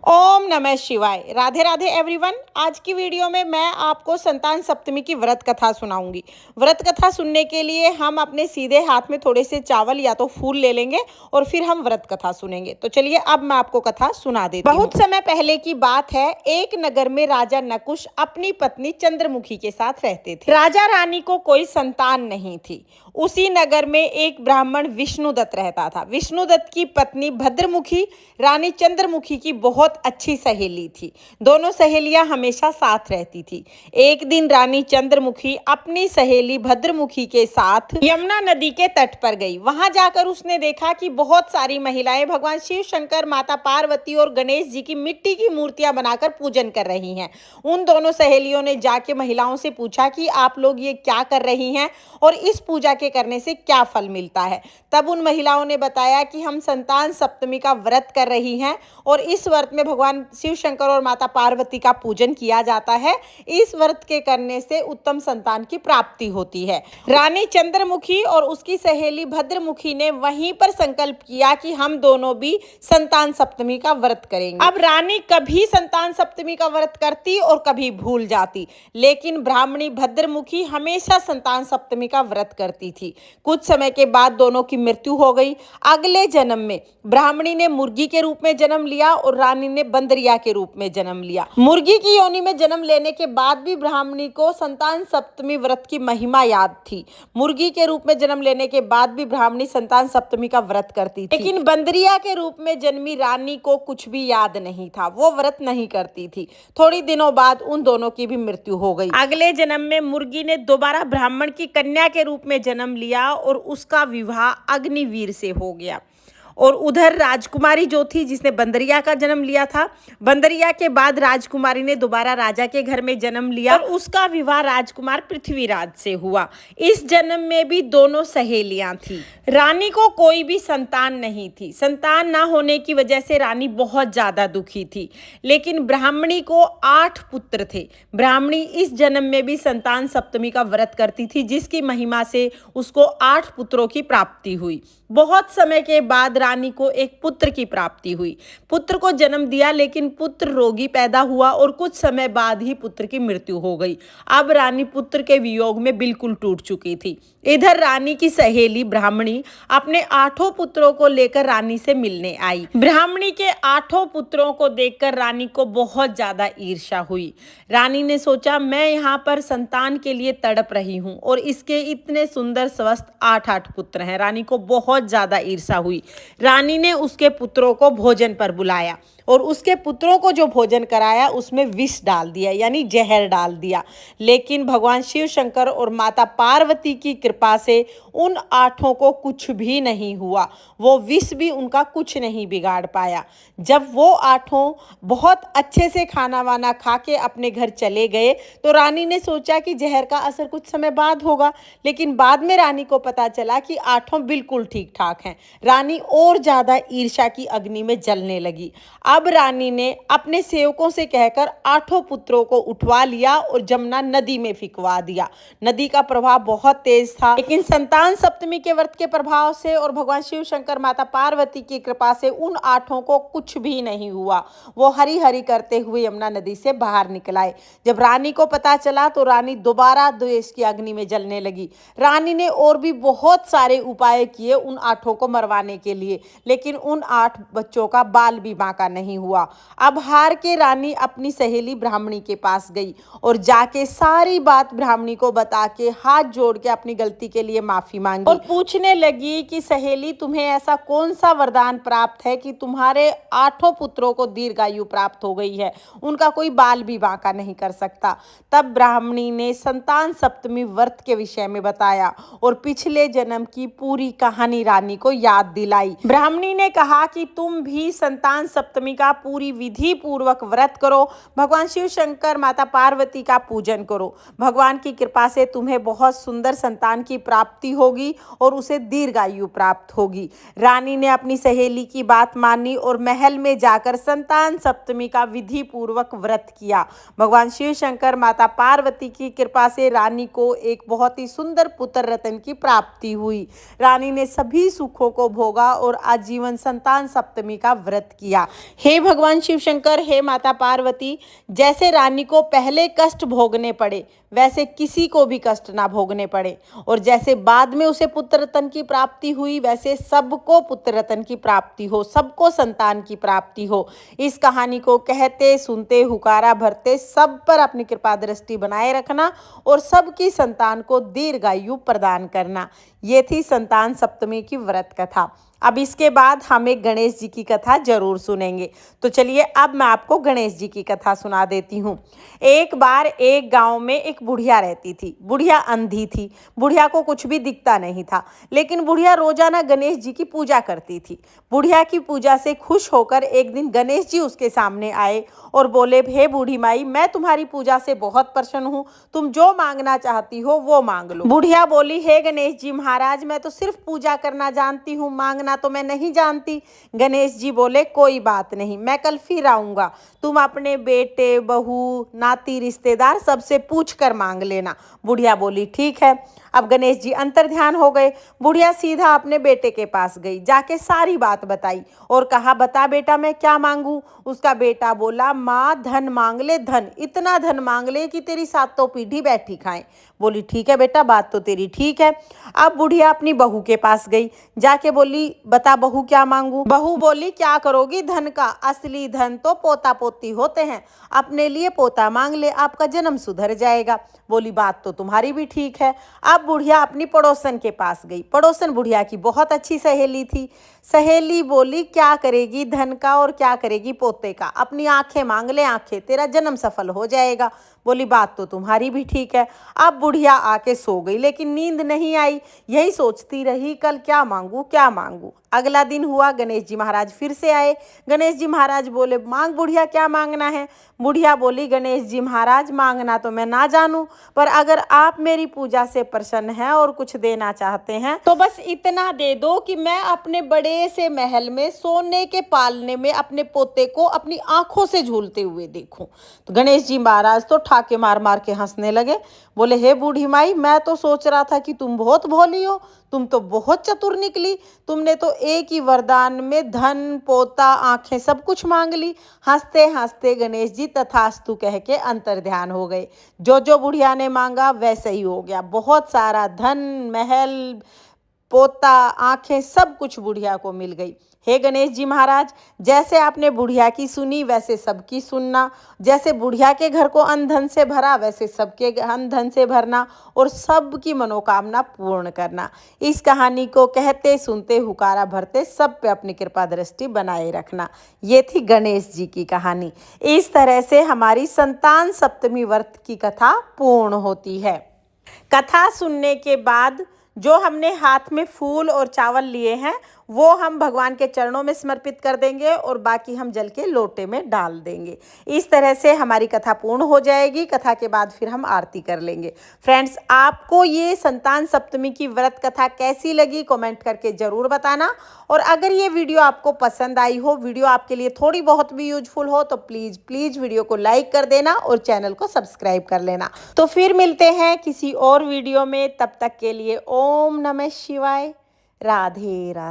ओम नमः शिवाय। राधे राधे एवरीवन। आज की वीडियो में मैं आपको संतान सप्तमी की व्रत कथा सुनाऊंगी। व्रत कथा सुनने के लिए हम अपने सीधे हाथ में थोड़े से चावल या तो फूल ले लेंगे और फिर हम व्रत कथा सुनेंगे। तो चलिए अब मैं आपको कथा सुना देती हूँ। बहुत समय पहले की बात है। एक नगर में राजा नकुश अपनी पत्नी चंद्रमुखी के साथ रहते थे। राजा रानी को कोई संतान नहीं थी। उसी नगर में एक ब्राह्मण विष्णुदत्त रहता था। विष्णुदत्त की पत्नी भद्रमुखी रानी चंद्रमुखी की बहुत अच्छी सहेली थी। दोनों सहेलियां हमेशा साथ रहती थी। एक दिन रानी चंद्रमुखी अपनी सहेली भद्रमुखी के साथ यमुना नदी के तट पर गई। वहां जाकर उसने देखा कि बहुत सारी महिलाएं भगवान शिव शंकर, माता पार्वती और गणेश जी की मिट्टी की मूर्तियां बनाकर पूजन कर रही हैं। उन दोनों सहेलियों ने जाके महिलाओं से पूछा कि आप लोग ये क्या कर रही हैं और इस पूजा के करने से क्या फल मिलता है। तब उन महिलाओं ने बताया कि हम संतान सप्तमी का व्रत कर रही हैं और इस व्रत में भगवान शिव शंकर और माता पार्वती का पूजन किया जाता है। इस व्रत के करने से उत्तम संतान की प्राप्ति होती है। रानी चंद्रमुखी और उसकी सहेली भद्रमुखी ने वहीं पर संकल्प किया कि हम दोनों भी संतान सप्तमी का व्रत करेंगे। अब रानी कभी संतान सप्तमी का व्रत करती और कभी भूल जाती, लेकिन ब्राह्मणी भद्रमुखी हमेशा संतान सप्तमी का व्रत करती थी। कुछ समय के बाद दोनों की मृत्यु हो गई। अगले जन्म में ब्राह्मणी ने मुर्गी के रूप में जन्म लिया और रानी ने बंदरिया के रूप में जन्म लिया। मुर्गी की योनि में जन्म लेने के बाद भी ब्राह्मणी को संतान सप्तमी व्रत की महिमा याद थी। मुर्गी के रूप में जन्म लेने के बाद भी ब्राह्मणी संतान सप्तमी का व्रत करती थी, लेकिन बंदरिया के रूप में जन्मी रानी को कुछ भी याद नहीं था। वो व्रत नहीं करती थी। थोड़ी दिनों बाद उन दोनों की भी मृत्यु हो गई। अगले जन्म में मुर्गी ने दोबारा ब्राह्मण की कन्या के रूप में जन्म लिया और उसका विवाह अग्निवीर से हो गया। और उधर राजकुमारी जो थी, जिसने बंदरिया का जन्म लिया था, बंदरिया के बाद राजकुमारी ने दोबारा राजा के घर में जन्म लिया और उसका विवाह राजकुमार पृथ्वीराज से हुआ। इस जन्म में भी दोनों सहेलियां थी। रानी को कोई भी संतान नहीं थी। संतान ना होने की वजह से रानी बहुत ज्यादा दुखी थी, लेकिन ब्राह्मणी को 8 पुत्र थे। ब्राह्मणी इस जन्म में भी संतान सप्तमी का व्रत करती थी, जिसकी महिमा से उसको 8 पुत्रों की प्राप्ति हुई। बहुत समय के बाद रानी को एक पुत्र की प्राप्ति हुई। पुत्र को जन्म दिया, लेकिन पुत्र रोगी पैदा हुआ और कुछ समय बाद ही पुत्र की मृत्यु हो गई। अब रानी पुत्र के वियोग में बिल्कुल टूट चुकी थी। इधर रानी की सहेली ब्राह्मणी अपने 8 पुत्रों को लेकर रानी से मिलने आई। ब्राह्मणी के 8 पुत्रों को देखकर रानी को बहुत ज्यादा ईर्ष्या हुई। रानी ने सोचा, मैं यहाँ पर संतान के लिए तड़प रही हूँ और इसके इतने सुंदर स्वस्थ 8 पुत्र हैं। रानी को बहुत ज्यादा ईर्ष्या हुई। रानी ने उसके पुत्रों को भोजन पर बुलाया और उसके पुत्रों को जो भोजन कराया उसमें विष डाल दिया, यानी जहर डाल दिया। लेकिन भगवान शिव शंकर और माता पार्वती की कृपा से उन 8 को कुछ भी नहीं हुआ। वो विष भी उनका कुछ नहीं बिगाड़ पाया। जब वो 8 बहुत अच्छे से खाना वाना खा के अपने घर चले गए तो रानी ने सोचा कि जहर का असर कुछ समय बाद होगा, लेकिन बाद में रानी को पता चला कि 8 बिल्कुल ठीक ठाक हैं। रानी और ज्यादा ईर्ष्या की अग्नि में जलने लगी। अब रानी ने अपने सेवकों से कहकर 8 पुत्रों को उठवा लिया और जमुना नदी में फिकवा दिया। नदी का प्रवाह बहुत तेज था, लेकिन संतान सप्तमी के व्रत के प्रभाव से और भगवान शिव शंकर, माता पार्वती की कृपा से उन 8 को कुछ भी नहीं हुआ। वो हरी हरी करते हुए यमुना नदी से बाहर निकल आए। जब रानी को पता चला तो रानी दोबारा द्वेष की अग्नि में जलने लगी। रानी ने और भी बहुत सारे उपाय किए उन 8 को मरवाने के लिए, लेकिन उन 8 बच्चों का बाल भी बांका नहीं हुआ। अब हार के रानी अपनी सहेली ब्राह्मणी के पास गई और जाके सारी बात ब्राह्मणी को बता के हाथ जोड़ के अपनी गलती के लिए माफी मांगी और पूछने लगी कि सहेली, तुम्हें ऐसा कौन सा वरदान प्राप्त है कि तुम्हारे 8 पुत्रों को दीर्घायु प्राप्त हो गई है, उनका कोई बाल भी बांका नहीं कर सकता। तब ब्राह्मणी ने संतान सप्तमी व्रत के विषय में बताया और पिछले जन्म की पूरी कहानी रानी को याद दिलाई। ब्राह्मणी ने कहा कि तुम भी संतान सप्तमी का पूरी विधि पूर्वक व्रत करो, भगवान शिव शंकर, माता पार्वती का पूजन करो। भगवान की कृपा से तुम्हें बहुत सुंदर संतान की प्राप्ति होगी और उसे दीर्घायु प्राप्त होगी। रानी ने अपनी सहेली की बात मानी और महल में जाकर संतान सप्तमी का विधि पूर्वक व्रत किया। भगवान शिव शंकर, माता पार्वती की कृपा से रानी को एक बहुत ही सुंदर पुत्र रत्न की प्राप्ति हुई। रानी ने सभी सुखों को भोगा और आजीवन संतान सप्तमी का व्रत किया। हे भगवान शिव शंकर, हे माता पार्वती, जैसे रानी को पहले कष्ट भोगने पड़े वैसे किसी को भी कष्ट ना भोगने पड़े, और जैसे बाद में उसे पुत्र रत्न की प्राप्ति हुई वैसे सबको पुत्र रत्न की प्राप्ति हो, सबको संतान की प्राप्ति हो। इस कहानी को कहते सुनते हुकारा भरते सब पर अपनी कृपा दृष्टि बनाए रखना और सबकी संतान को दीर्घायु प्रदान करना। ये थी संतान सप्तमी की व्रत कथा। अब इसके बाद हम एक गणेश जी की कथा जरूर सुनेंगे। तो चलिए अब मैं आपको गणेश जी की कथा सुना देती हूँ। एक बार एक गांव में एक बुढ़िया रहती थी। बुढ़िया अंधी थी, बुढ़िया को कुछ भी दिखता नहीं था, लेकिन बुढ़िया रोजाना गणेश जी की पूजा करती थी। बुढ़िया की पूजा से खुश होकर एक दिन गणेश जी उसके सामने आए और बोले, हे बूढ़ी माई, मैं तुम्हारी पूजा से बहुत प्रसन्न हूँ, तुम जो मांगना चाहती हो वो मांग लो। बुढ़िया बोली, हे गणेश जी महाराज, मैं तो सिर्फ पूजा करना जानती हूँ, मांगना तो मैं नहीं जानती। गणेश जी बोले, कोई बात नहीं, मैं कल फिर आऊंगा, तुम अपने बेटे बहू नाती रिश्तेदार सबसे पूछ कर मांग लेना। बुढ़िया बोली, ठीक है। अब गणेश जी अंतर्ध्यान हो गए। बुढ़िया सीधा अपने बेटे के पास गई, जाके सारी बात बताई और कहा, बता बेटा मैं क्या मांगू। उसका बेटा बोला, माँ धन मांग ले, धन, इतना धन मांग ले कि तेरी सातों पीढ़ी बैठी खाएं। बोली, ठीक है बेटा, बात तो तेरी ठीक है। अब बुढ़िया अपनी बहू के पास गई, जाके बोली, बता बहू क्या मांगू। बहू बोली, क्या करोगी धन का, असली धन तो पोता पोती होते हैं, अपने लिए पोता मांग ले, आपका जन्म सुधर जाएगा। बोली, बात तो तुम्हारी भी ठीक है। अब बुढ़िया अपनी पड़ोसन के पास गई। पड़ोसन बुढ़िया की बहुत अच्छी सहेली थी। सहेली बोली, क्या करेगी धन का और क्या करेगी पोते का, अपनी आंखें मांग ले, आंखें, तेरा जन्म सफल हो जाएगा। बोली, बात तो तुम्हारी भी ठीक है। अब बुढ़िया आके सो गई, लेकिन नींद नहीं आई, यही सोचती रही, कल क्या मांगू क्या मांगू। अगला दिन हुआ, गणेश जी महाराज फिर से आए। गणेश जी महाराज बोले, मांग बुढ़िया, क्या मांगना है। बुढ़िया बोली, गणेश जी महाराज, मांगना तो मैं ना जानूं, पर अगर आप मेरी पूजा से प्रसन्न हैं और कुछ देना चाहते हैं तो बस इतना दे दो कि मैं अपने बड़े से महल में सोने के पालने में अपने पोते को अपनी आंखों से झूलते हुए देखूं। तो गणेश जी महाराज तो ठाके मार मार के हंसने लगे। बोले, हे बूढ़ी माई, मैं तो सोच रहा था कि तुम बहुत भोली हो, तुम तो बहुत चतुर निकली, तुमने तो एक ही वरदान में धन पोता आंखें सब कुछ मांग ली। हंसते हंसते गणेश जी तथास्तु कह के अंतर्ध्यान हो गए। जो जो बुढ़िया ने मांगा वैसे ही हो गया। बहुत सारा धन, महल, पोता, आंखें, सब कुछ बुढ़िया को मिल गई। हे गणेश जी महाराज, जैसे आपने बुढ़िया की सुनी वैसे सबकी सुनना, जैसे बुढ़िया के घर को अन्न धन से भरा वैसे सबके अन्न धन से भरना और सबकी मनोकामना पूर्ण करना। इस कहानी को कहते सुनते हुकारा भरते सब पे अपनी कृपा दृष्टि बनाए रखना। ये थी गणेश जी की कहानी। इस तरह से हमारी संतान सप्तमी व्रत की कथा पूर्ण होती है। कथा सुनने के बाद जो हमने हाथ में फूल और चावल लिए हैं वो हम भगवान के चरणों में समर्पित कर देंगे और बाकी हम जल के लोटे में डाल देंगे। इस तरह से हमारी कथा पूर्ण हो जाएगी। कथा के बाद फिर हम आरती कर लेंगे। फ्रेंड्स, आपको ये संतान सप्तमी की व्रत कथा कैसी लगी कमेंट करके ज़रूर बताना। और अगर ये वीडियो आपको पसंद आई हो, वीडियो आपके लिए थोड़ी बहुत भी यूजफुल हो, तो प्लीज़ वीडियो को लाइक कर देना और चैनल को सब्सक्राइब कर लेना। तो फिर मिलते हैं किसी और वीडियो में, तब तक के लिए ओम नमः शिवाय, राधे राधे।